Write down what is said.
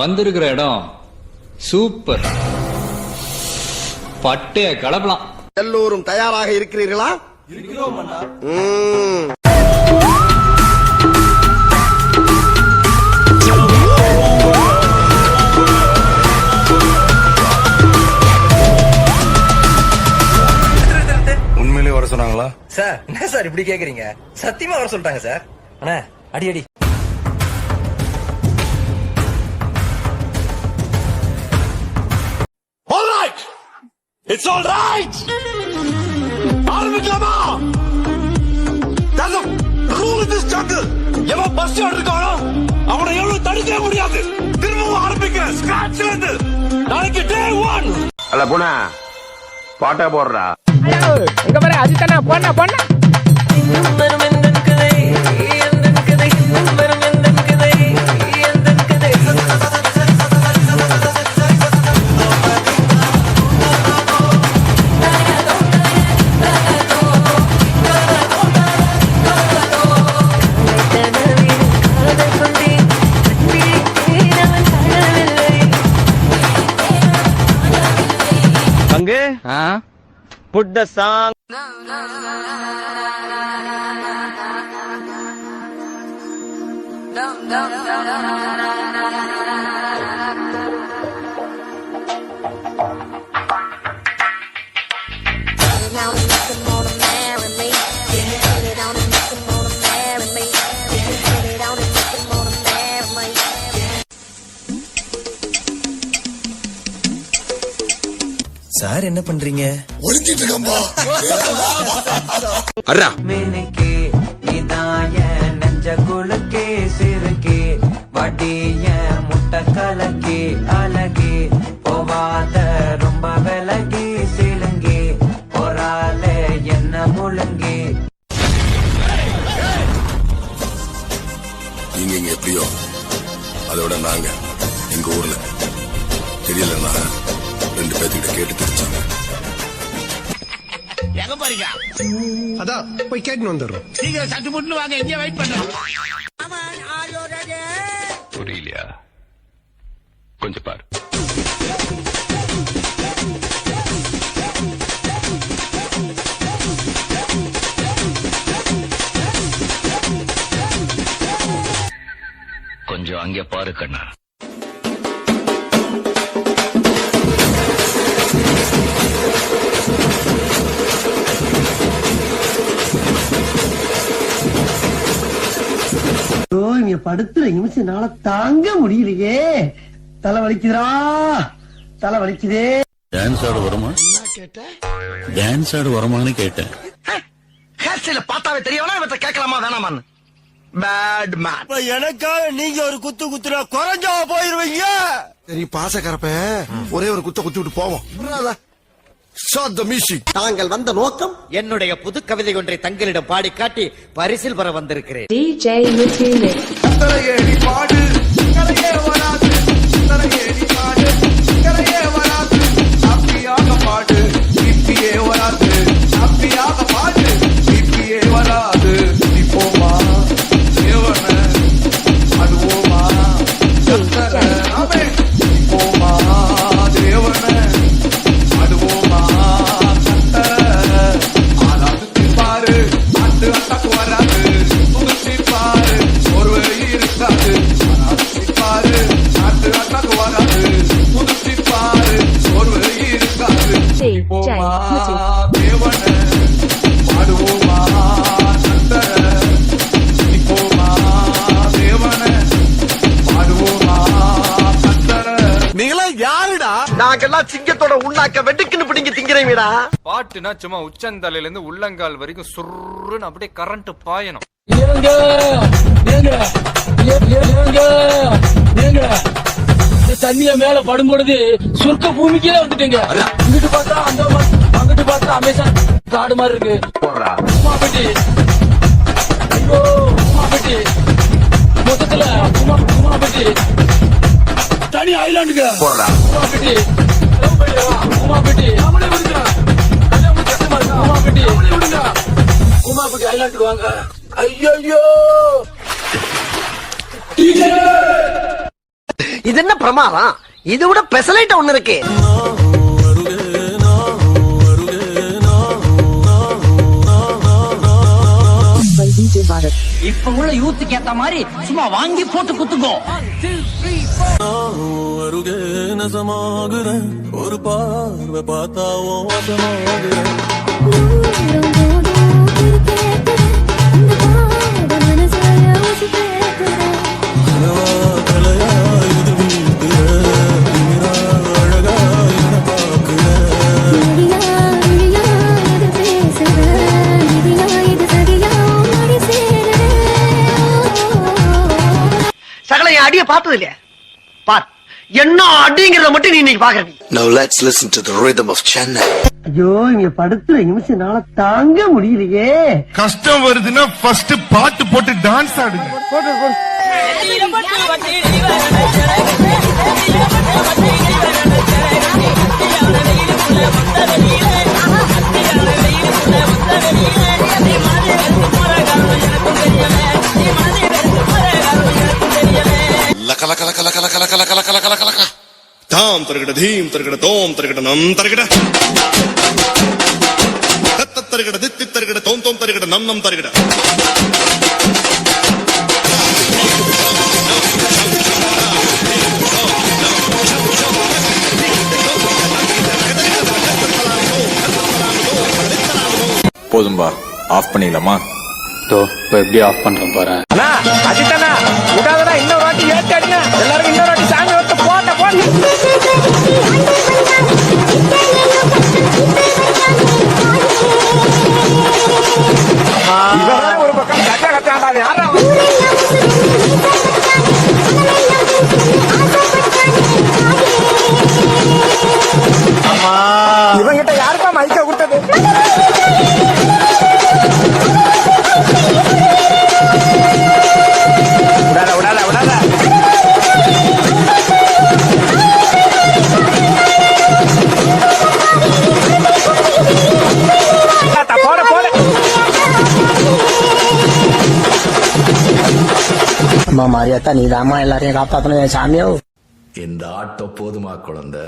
வந்திருக்கிற இடம் சூப்பர். பட்டைய கலப்பலாம். எல்லோரும் தயாராக இருக்கிறீர்களா? இருக்கிறோம் அண்ணா. உண்மையிலேயே வர சொன்னாங்களா சார்? என்ன சார் இப்படி கேக்குறீங்க? சத்தியமா வர சொல்லிட்டாங்க சார். அண்ணா அடி அடி. All right, it's all right. ஆரம்பிக்கலாமா? There's a rule in this jungle. எவன் பஸ் இருக்கானோ அவனை எவ்வளவு தடுக்கவே முடியாது. திரும்பவும் ஆரம்பிக்கிறேன் ஸ்கிராட்ச்ல இருந்து. நாளைக்கு டே 1. அல்ல போனா பாட்டா போடுறா. எங்க பாரு அதுதானா போனா போனா. அங்கே put the song. சார் என்ன பண்றீங்க? ஒளிஞ்சிட்டு இருக்கம்பா. அறா மேனக்கே இதாய நெஞ்ச குலுக்கே சிறுக்கே வடிய முட்டை கலக்கே அழகே போவாத ரொம்ப விலகி சிலுங்கே ஒரால என்ன முழுங்கே. நீங்க இங்க எப்படியோ அதோட நாங்க எங்க ஊர்ல தெரியலன்னா 2 பேர்த்திட்ட கேட்டு தெரிஞ்சாங்க. எங்க போறீங்க? அதான் போய் கேட்டு வந்துடுறோம். சீக்கிரம் சட்டு புட்டு வாங்க, எங்க வெயிட் பண்றோம். புரியலையா? கொஞ்சம் பாரு. கொஞ்சம் அங்கே பாரு கண்ணா. இங்க படுத்துற நிமிஷம்னால தாங்க முடியலையே. தலை வலிக்குதுரா, தலை வலிக்குதே. டான்ஸ் ஆட வருமா? டான்ஸ் ஆட வருமான்னு கேட்டேன். ஹேர் ஸ்டைல பார்த்தாவே தெரியவனா இவற்றை கேட்கலாமா வேணாமான்னு. Bad man. எனக்காக நீங்க ஒரு குத்து குத்துனா குறைஞ்சா போயிருவீங்க. சரி பாசக்கரப்ப ஒரே ஒரு குத்த குத்தி விட்டு போவோம். Start the music. தாங்கள் வந்த நோக்கம் என்னுடைய புது கவிதை ஒன்றை தங்களிடம் பாடி காட்டி பரிசில் பெற வந்திருக்கிறேன். DJ Mutune. கரையேறி பாடு, கரையே வராது. கரையேறி பாடு, கரையே வராது. ஹாப்பியாக பாடு, ஹிப்பியே வராது. ஹாப்பியாக பாடு, ஹிப்பியே வராது. இப்போமா தேவன அடுவோமா கத்தர அமே. இப்போமா தேவன அடுவோமா கத்தர. ஆளாதுக்கு பாரு, ஆட்டு அட்டாக்கு வராது. புதுச்சி பாரு, ஒருவே இருக்காது. ஆளாதுக்கு பாரு, ஆட்டு அட்டாக்கு வராது. புதுச்சி பாரு, ஒருவே இருக்காது. இப்போமா தேவன பாடுவோமா கத்தர. இப்போமா தேவன பாடுவோமா கத்தர. நீங்களா யாருடா? நாங்கெல்லாம் சிங்கத்தோட உண்ணாக்க வெட்டுக்குன்னு பிடிங்க திங்கிறீங்கடா. பாட்டுனா சும்மா உச்சந்தலையில இருந்து உள்ளங்கால் வரைக்கும் சுருன்னு அப்படியே கரண்ட் பாயணும். தண்ணிய மேல படும் பொழுது சொர்க்க பூமிக்கே வந்துட்டீங்க. இங்கிட்டு பார்த்தா அந்த அங்கிட்டு பார்த்தா அமேசான் காடு மாதிரி இருக்கு. உமாபட்டி, ஐயோ உமாபட்டி, மொத்தத்துல உமாபட்டி தனி ஐலாண்டுங்க. உமாபட்டி உமாபட்டி உமாபட்டி உமாபட்டி ஐலாண்டுக்கு வாங்க. ஐயோ இது என்ன பிரமாதம்? இது விட பெசலைட் ஒண்ணு இருக்கு. இப்ப உள்ள யூத்துக்கு ஏத்த மாதிரி சும்மா வாங்கி போட்டு குத்துக்கோ. ஒரு பார்வை பார்த்தாவோ சகல என் அடிய பார்த்தது இல்லையா? பார், என்ன அடிங்கிறத மட்டும் நீ இன்னைக்கு பாக்குறீங்க. Now let's listen to the rhythm of Chennai. ஐயோ, இங்க படுத்துற நிமிஷம் என்னால தாங்க முடியலையே. கஷ்டம் வருதுன்னா ஃபர்ஸ்ட் பாட்டு போட்டு டான்ஸ் ஆடுங்க. லக லக லக லக லக லக லக லக லக லக தாம் தருகிட தீம் தருகிட தோம் தருகிட நம் தருகிட தத்த தருகிட தித்தி தருகிட தோம் தோம் தருகிட நம் நம் தருகிட போதும்பா ஆஃப் பண்ணிடலாமா? இப்போ எப்படி ஆஃப் பண்றேன் பாரு. அஜித்தனா விடாதடா, இன்னொரு வாட்டி ஏத்தி அடிங்க. எல்லாரும் இன்னொரு வாட்டி சாமி வந்து போட்ட போட்டு. ஒரு பக்கம் கட்ட கட்டாண்டா யாரா இவங்கிட்ட யாருக்கா மைக்க கொடுத்தது? விடாத விடாத விடாத. போட போட. அம்மா மாரியாத்தா, நீ தாமா எல்லாரையும் காப்பாத்தணும் சாமியோ. இந்த ஆட்டோ போதுமா குழந்தை?